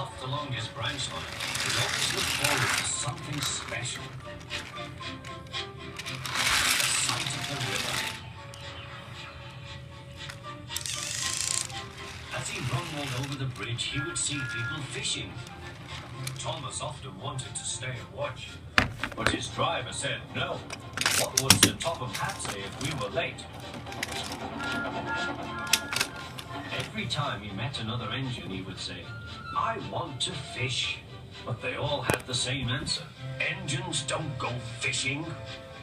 puffed along his branch line, he always looked forward to something special. The sight of the river. As he rumbled over the bridge, he would see people fishing. Thomas often wanted to stay and watch, but his driver said no. What would Sir Topham Hatt say if we were late? Every time he met another engine, he would say, "I want to fish." But they all had the same answer. "Engines don't go fishing."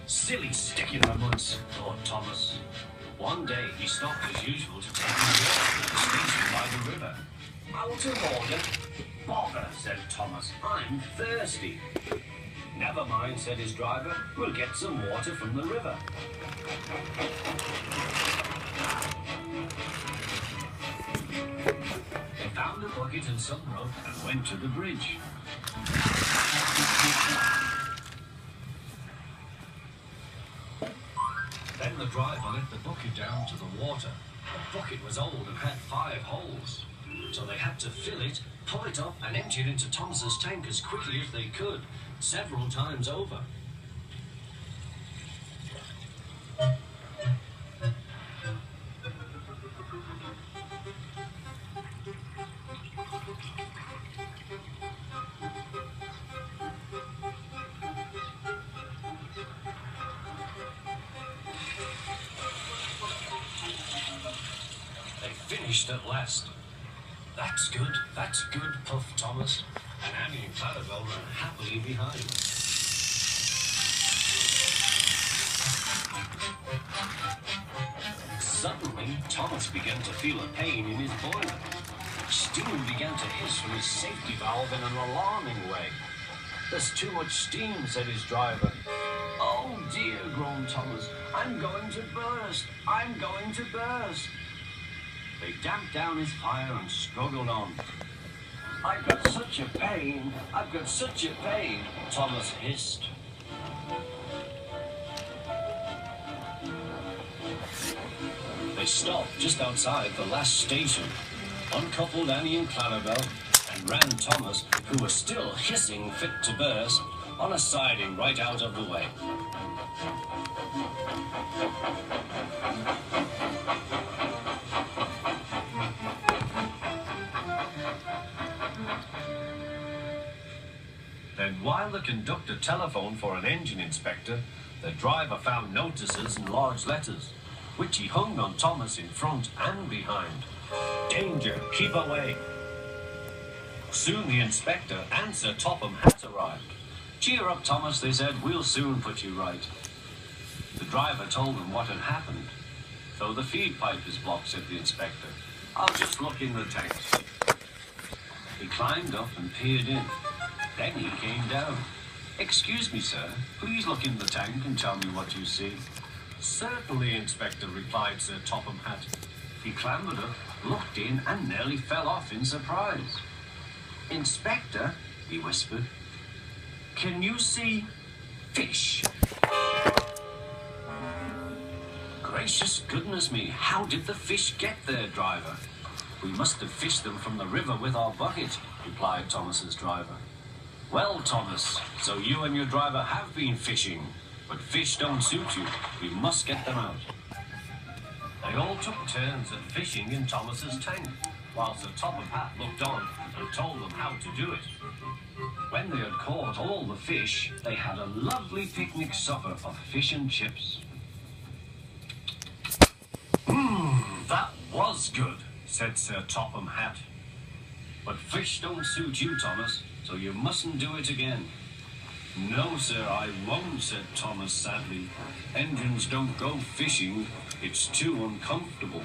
Silly stick-in-the-muds, thought Thomas. One day he stopped as usual to take his walk to the station by the river. "Out of order." "Bother," said Thomas. "I'm thirsty." "Never mind," said his driver. "We'll get some water from the river." They found a bucket and some rope and went to the bridge. Then the driver let the bucket down to the water. The bucket was old and had 5 holes. So they had to fill it, pull it up, and empty it into Thomas's tank as quickly as they could, several times over. They finished at last. That's good, puffed Thomas, and Annie and Clarabelle ran happily behind. Suddenly, Thomas began to feel a pain in his boiler. Steam began to hiss from his safety valve in an alarming way. "There's too much steam," said his driver. "Oh dear," groaned Thomas. "I'm going to burst. I'm going to burst." They damped down his fire and struggled on. "I've got such a pain. I've got such a pain," Thomas hissed. They stopped just outside the last station, uncoupled Annie and Clarabelle, and ran Thomas, who was still hissing fit to burst, on a siding right out of the way. Then, while the conductor telephoned for an engine inspector, the driver found notices in large letters, which he hung on Thomas in front and behind. "Danger, keep away." Soon the inspector and Sir Topham Hatt arrived. "Cheer up, Thomas," they said. "We'll soon put you right." The driver told them what had happened. "So the feed pipe is blocked," said the inspector. "I'll just look in the tanks." He climbed up and peered in. Then he came down. "Excuse me, sir. Please look in the tank and tell me what you see." "Certainly, Inspector," replied Sir Topham Hatt. He clambered up, looked in, and nearly fell off in surprise. "Inspector," he whispered, "can you see fish?" "Gracious goodness me, how did the fish get there, driver?" "We must have fished them from the river with our bucket," replied Thomas's driver. "Well, Thomas, so you and your driver have been fishing, but fish don't suit you. We must get them out." They all took turns at fishing in Thomas's tank, while Sir Topham Hatt looked on and told them how to do it. When they had caught all the fish, they had a lovely picnic supper of fish and chips. That was good," said Sir Topham Hatt. "But fish don't suit you, Thomas, so you mustn't do it again." "No, sir, I won't," said Thomas sadly. "Engines don't go fishing. It's too uncomfortable."